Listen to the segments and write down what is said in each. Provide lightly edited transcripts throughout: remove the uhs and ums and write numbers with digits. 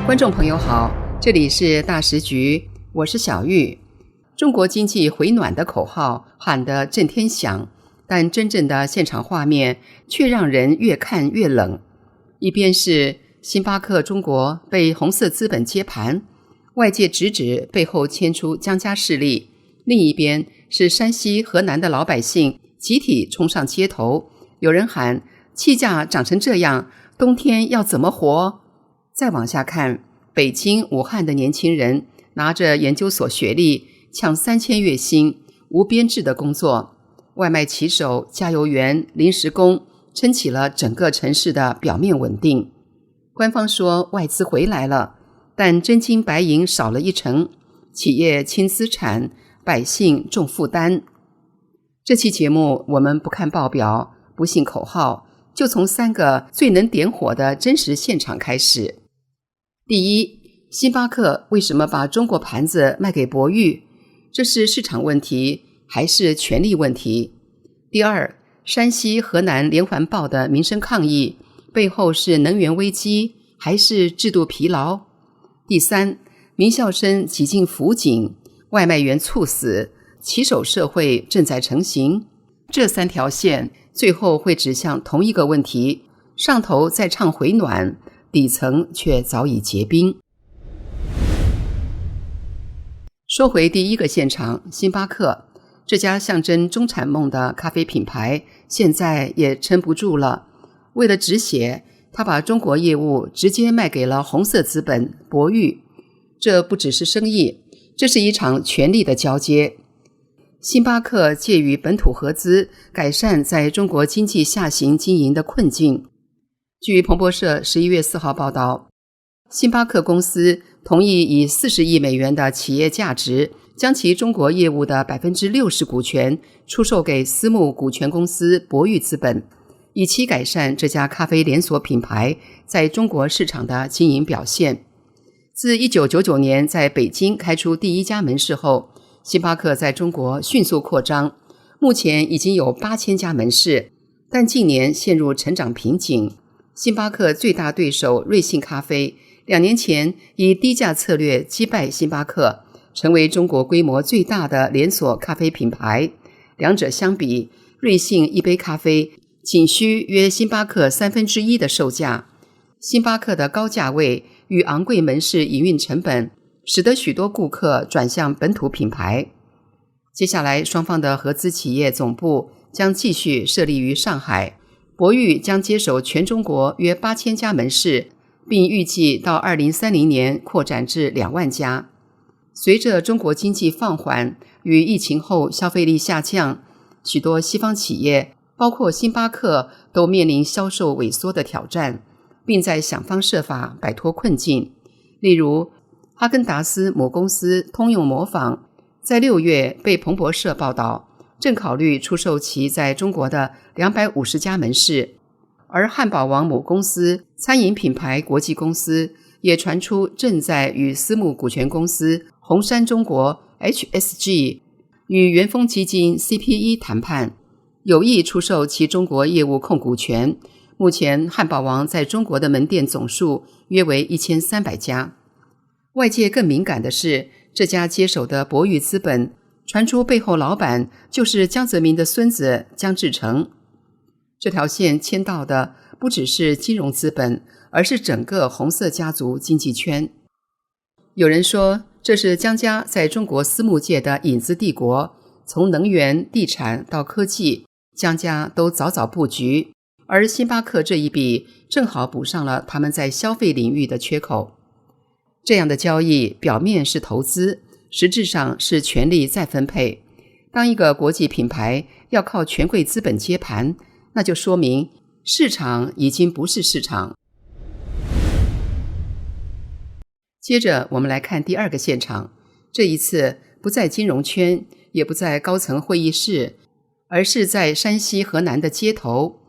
观众朋友好，这里是大时局，我是小玉。中国经济回暖的口号喊得震天响，但真正的现场画面却让人越看越冷。一边是星巴克中国被红色资本接盘，外界直指背后牵出江家势力；另一边是山西、河南的老百姓集体冲上街头，有人喊气价涨成这样，冬天要怎么活？再往下看，北京、武汉的年轻人拿着研究所学历抢3000月薪，无编制的工作，外卖骑手、加油员、临时工撑起了整个城市的表面稳定。官方说外资回来了，但真金白银少了一成，企业轻资产，百姓重负担。这期节目我们不看报表，不信口号，就从3个最能点火的真实现场开始。第一，星巴克为什么把中国盘子卖给博裕？这是市场问题还是权力问题？第二，山西、河南连环爆的民生抗议背后是能源危机还是制度疲劳？第三，名校生挤进辅警，外卖员猝死，骑手社会正在成型。这3条线最后会指向同一个问题，上头在唱回暖，底层却早已结冰。说回第一个现场，星巴克这家象征中产梦的咖啡品牌现在也撑不住了。为了止血，他把中国业务直接卖给了红色资本博裕。这不只是生意，这是一场权力的交接。星巴克借于本土合资，改善在中国经济下行经营的困境。据彭博社11月4号报道，星巴克公司同意以40亿美元的企业价值，将其中国业务的 60% 股权出售给私募股权公司博裕资本，以期改善这家咖啡连锁品牌在中国市场的经营表现。自1999年在北京开出第1家门市后，星巴克在中国迅速扩张，目前已经有8000家门市，但近年陷入成长瓶颈。星巴克最大对手瑞幸咖啡2年前以低价策略击败星巴克，成为中国规模最大的连锁咖啡品牌。两者相比，瑞幸一杯咖啡仅需约星巴克1/3的售价。星巴克的高价位与昂贵门市营运成本，使得许多顾客转向本土品牌。接下来，双方的合资企业总部将继续设立于上海，博裕将接手全中国约8000家门市，并预计到2030年扩展至2万家。随着中国经济放缓与疫情后消费力下降，许多西方企业，包括星巴克，都面临销售萎缩的挑战，并在想方设法摆脱困境。例如，哈根达斯母公司通用磨坊在6月被彭博社报道，正考虑出售其在中国的250家门市。而汉堡王母公司餐饮品牌国际公司也传出正在与私募股权公司红杉中国 HSG 与元丰基金 CPE 谈判，有意出售其中国业务控股权。目前汉堡王在中国的门店总数约为1300家。外界更敏感的是，这家接手的博裕资本传出背后老板就是江泽民的孙子江志成。这条线牵到的不只是金融资本，而是整个红色家族经济圈。有人说，这是江家在中国私募界的影子帝国，从能源、地产到科技，江家都早早布局，而星巴克这一笔正好补上了他们在消费领域的缺口。这样的交易表面是投资，实质上是权力再分配。当一个国际品牌要靠权贵资本接盘，那就说明市场已经不是市场。接着我们来看第2个现场，这一次不在金融圈，也不在高层会议室，而是在山西、河南的街头。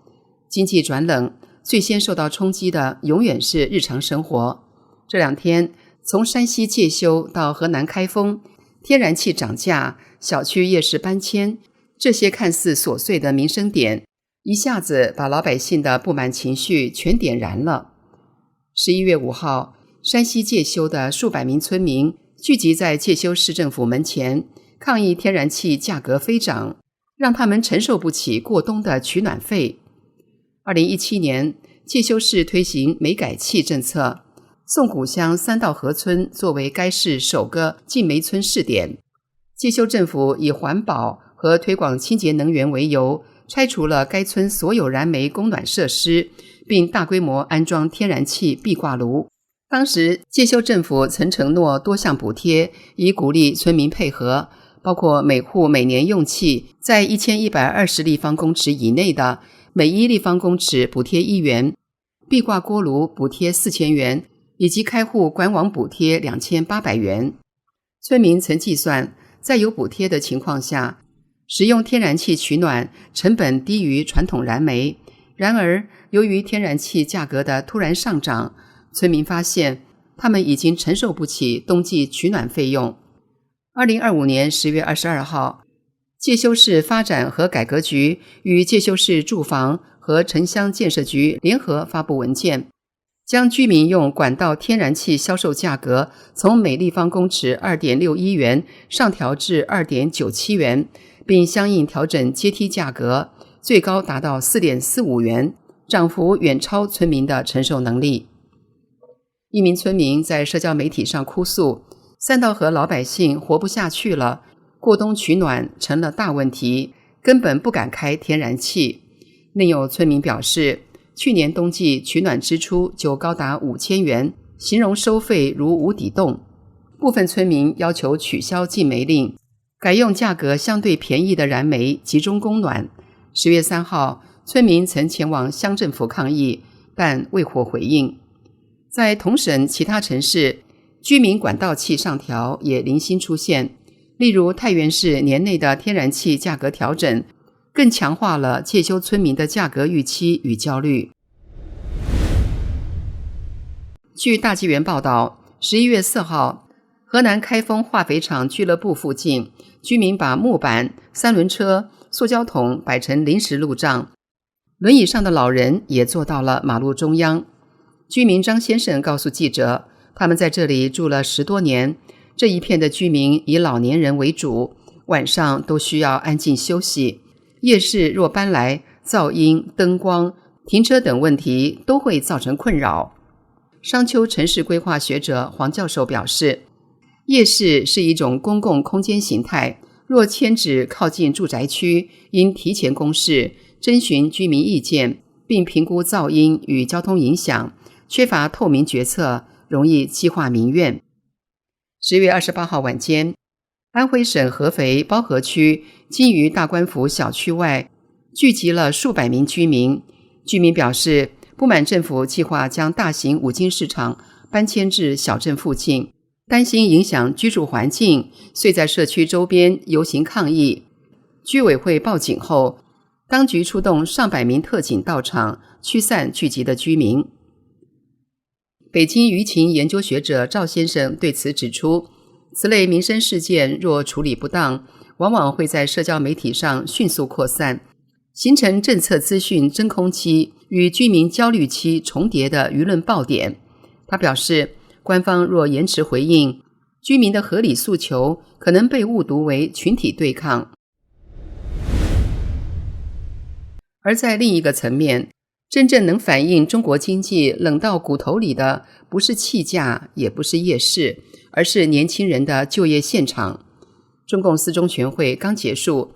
经济转冷，最先受到冲击的永远是日常生活。这2天，从山西介休到河南开封，天然气涨价，小区夜市搬迁，这些看似琐碎的民生点，一下子把老百姓的不满情绪全点燃了。11月5号，山西介休的数百名村民聚集在介休市政府门前，抗议天然气价格飞涨，让他们承受不起过冬的取暖费。2017年，介休市推行煤改气政策，宋谷乡三道河村作为该市首个禁煤村试点。介休政府以环保和推广清洁能源为由，拆除了该村所有燃煤供暖设施，并大规模安装天然气壁挂炉。当时介休政府曾承诺多项补贴，以鼓励村民配合，包括每户每年用气在1120立方公尺以内的，每1立方公尺补贴1元，壁挂锅炉补贴4000元，以及开户管网补贴2800元。村民曾计算，在有补贴的情况下，使用天然气取暖成本低于传统燃煤。然而，由于天然气价格的突然上涨，村民发现他们已经承受不起冬季取暖费用。2025年10月22号，介休市发展和改革局与介休市住房和城乡建设局联合发布文件，将居民用管道天然气销售价格从每立方公尺 2.61 元上调至 2.97 元，并相应调整阶梯价格，最高达到 4.45 元，涨幅远超村民的承受能力。一名村民在社交媒体上哭诉，三道河老百姓活不下去了，过冬取暖成了大问题，根本不敢开天然气。另有村民表示，去年冬季取暖支出就高达5000元，形容收费如无底洞。部分村民要求取消禁煤令，改用价格相对便宜的燃煤集中供暖。10月3号，村民曾前往乡政府抗议，但未获回应。在同省其他城市，居民管道气上调也零星出现，例如太原市年内的天然气价格调整，更强化了介休村民的价格预期与焦虑。据大纪元报道，11月4号，河南开封化肥厂俱乐部附近，居民把木板、三轮车、塑胶桶摆成临时路障，轮椅上的老人也坐到了马路中央。居民张先生告诉记者，他们在这里住了10多年，这一片的居民以老年人为主，晚上都需要安静休息。夜市若搬来，噪音、灯光、停车等问题都会造成困扰。商丘城市规划学者黄教授表示，夜市是一种公共空间形态，若迁址靠近住宅区，应提前公示，征询居民意见，并评估噪音与交通影响，缺乏透明决策，容易激化民怨。10月28号晚间，安徽省合肥包河区金鱼大官府小区外聚集了数百名居民。居民表示，不满政府计划将大型五金市场搬迁至小镇附近，担心影响居住环境，遂在社区周边游行抗议。居委会报警后，当局出动上百名特警到场，驱散聚集的居民。北京舆情研究学者赵先生对此指出，此类民生事件若处理不当，往往会在社交媒体上迅速扩散，形成政策资讯真空期与居民焦虑期重叠的舆论爆点。他表示，官方若延迟回应，居民的合理诉求可能被误读为群体对抗。而在另一个层面，真正能反映中国经济冷到骨头里的，不是气价，也不是夜市，而是年轻人的就业现场。中共四中全会刚结束，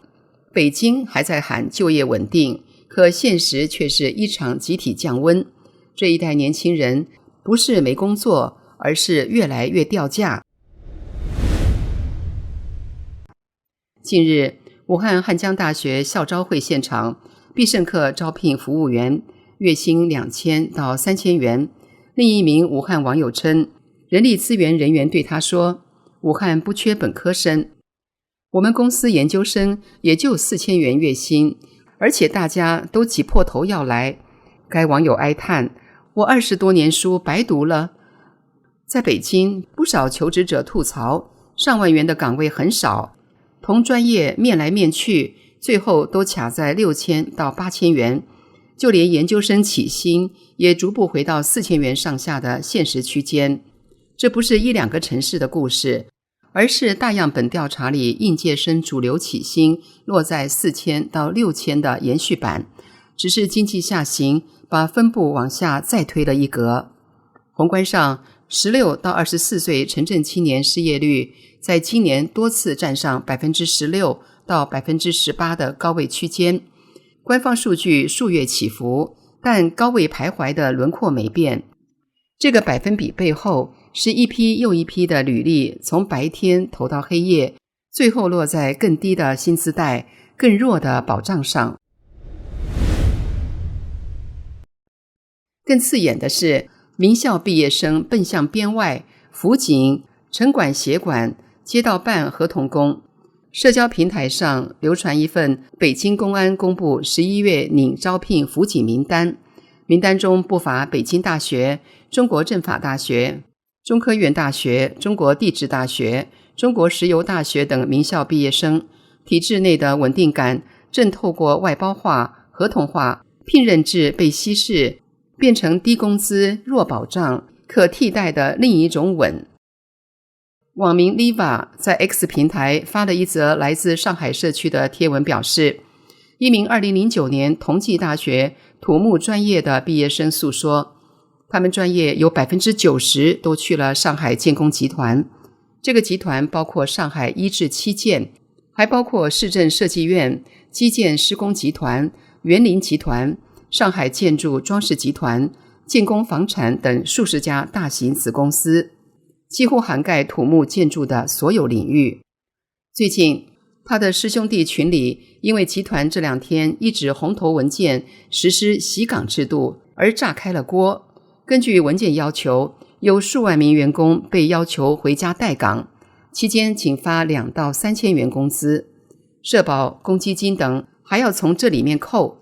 北京还在喊就业稳定，可现实却是一场集体降温。这一代年轻人不是没工作，而是越来越掉价。近日，武汉汉江大学校招会现场，必胜客招聘服务员，月薪2000到3000元。另一名武汉网友称，人力资源人员对他说，武汉不缺本科生，我们公司研究生也就4000元月薪，而且大家都挤破头要来。该网友哀叹，我20多年书白读了。在北京，不少求职者吐槽，上万元的岗位很少，同专业面来面去，最后都卡在6000到8000元，就连研究生起薪也逐步回到4000元上下的现实区间。这不是一两个城市的故事，而是大样本调查里应届生主流起薪落在4000到6000的延续版，只是经济下行把分布往下再推了一格。宏观上，16到24岁城镇青年失业率在今年多次站上 16% 到 18% 的高位区间。官方数据数月起伏，但高位徘徊的轮廓没变。这个百分比背后是一批又一批的履历从白天投到黑夜，最后落在更低的薪资带、更弱的保障上。更刺眼的是，名校毕业生奔向编外、辅警、城管协管、街道办合同工。社交平台上流传一份北京公安公布11月拟招聘辅警名单，名单中不乏北京大学、中国政法大学、中科院大学、中国地质大学、中国石油大学等名校毕业生。体制内的稳定感正透过外包化、合同化、聘任制被稀释，变成低工资、弱保障、可替代的另一种稳。网民 Liva 在 X 平台发了一则来自上海社区的贴文，表示一名2009年同济大学土木专业的毕业生诉说，他们专业有 90% 都去了上海建工集团。这个集团包括上海1至7建，还包括市政设计院、基建施工集团、园林集团、上海建筑装饰集团、建工房产等数十家大型子公司，几乎涵盖土木建筑的所有领域。最近，他的师兄弟群里因为集团这2天一纸红头文件实施洗岗制度而炸开了锅。根据文件要求，有数万名员工被要求回家待岗，期间仅发2到3千元工资，社保、公积金等还要从这里面扣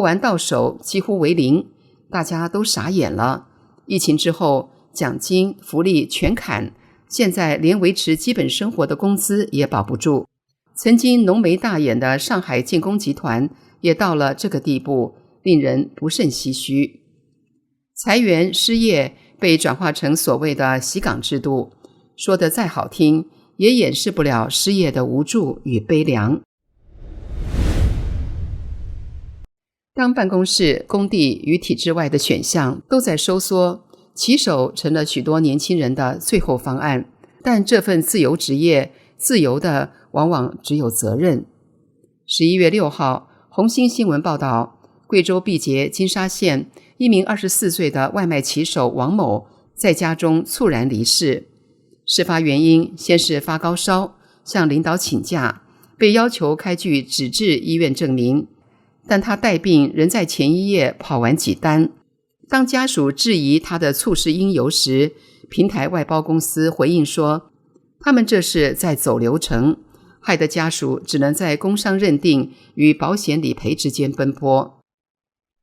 完到手几乎为零，大家都傻眼了。疫情之后，奖金、福利全砍，现在连维持基本生活的工资也保不住。曾经浓眉大眼的上海建工集团也到了这个地步，令人不胜唏嘘。裁员、失业被转化成所谓的洗岗制度，说得再好听，也掩饰不了失业的无助与悲凉。当办公室、工地与体制外的选项都在收缩，骑手成了许多年轻人的最后方案，但这份自由职业，自由的往往只有责任。11月6号，红星新闻报道，贵州毕节金沙县一名24岁的外卖骑手王某在家中猝然离世。事发原因先是发高烧，向领导请假，被要求开具纸质医院证明，但他带病仍在前一夜跑完几单。当家属质疑他的猝死因由时，平台外包公司回应说，他们这是在走流程，害得家属只能在工伤认定与保险理赔之间奔波。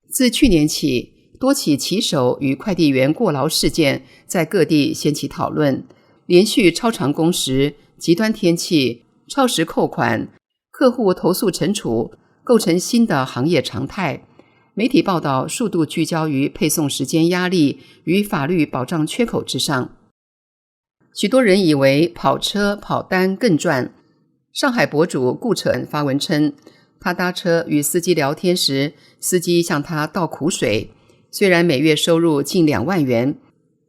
自去年起，多起骑手与快递员过劳事件在各地掀起讨论，连续超长工时、极端天气、超时扣款、客户投诉惩处构成新的行业常态。媒体报道数度聚焦于配送时间压力与法律保障缺口之上。许多人以为跑车跑单更赚。上海博主顾晨发文称，他搭车与司机聊天时，司机向他倒苦水，虽然每月收入近2万元，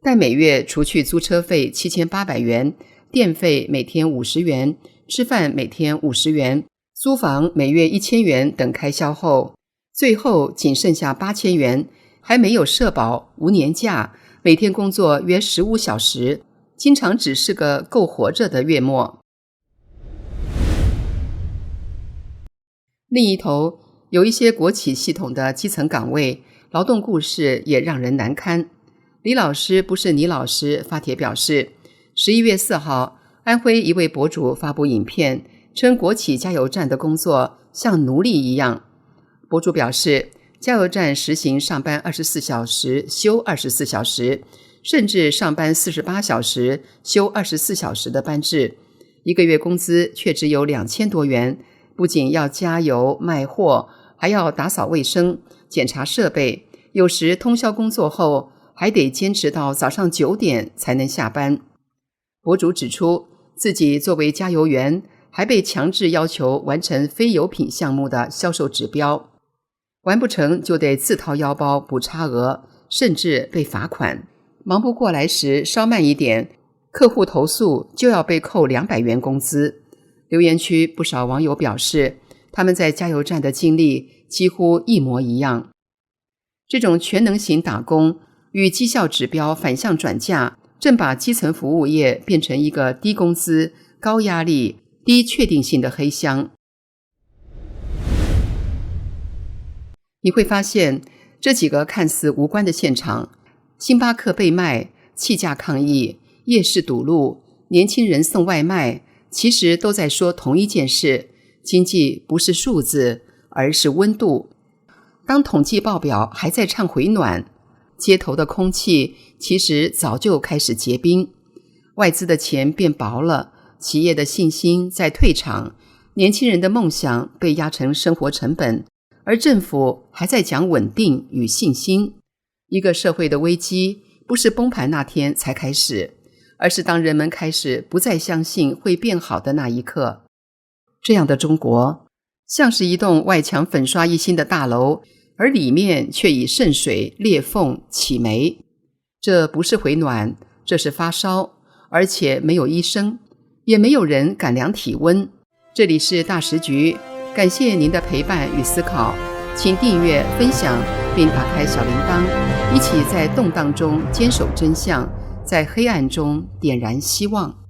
但每月除去租车费7800元，电费每天50元，吃饭每天50元，租房每月1000元等开销后，最后仅剩下8000元，还没有社保、无年假，每天工作约15小时，经常只是个够活着的月末。另一头，有一些国企系统的基层岗位，劳动故事也让人难堪。李老师不是你老师发帖表示，11月4号，安徽一位博主发布影片，称国企加油站的工作像奴隶一样。博主表示，加油站实行上班24小时休24小时，甚至上班48小时休24小时的班制，一个月工资却只有2000多元，不仅要加油卖货，还要打扫卫生、检查设备，有时通宵工作后还得坚持到早上9点才能下班。博主指出，自己作为加油员，还被强制要求完成非油品项目的销售指标，完不成就得自掏腰包补差额，甚至被罚款。忙不过来时稍慢一点，客户投诉就要被扣200元工资。留言区不少网友表示，他们在加油站的经历几乎一模一样。这种全能型打工与绩效指标反向转嫁，正把基层服务业变成一个低工资、高压力、低确定性的黑箱。你会发现，这几个看似无关的现场，星巴克被卖、气价抗议、夜市堵路、年轻人送外卖，其实都在说同一件事：经济不是数字，而是温度。当统计报表还在唱回暖，街头的空气其实早就开始结冰。外资的钱变薄了，企业的信心在退场，年轻人的梦想被压成生活成本，而政府还在讲稳定与信心。一个社会的危机不是崩盘那天才开始，而是当人们开始不再相信会变好的那一刻。这样的中国，像是一栋外墙粉刷一新的大楼，而里面却已渗水、裂缝、起霉。这不是回暖，这是发烧，而且没有医生，也没有人敢量体温。这里是大时局，感谢您的陪伴与思考，请订阅、分享并打开小铃铛，一起在动荡中坚守真相，在黑暗中点燃希望。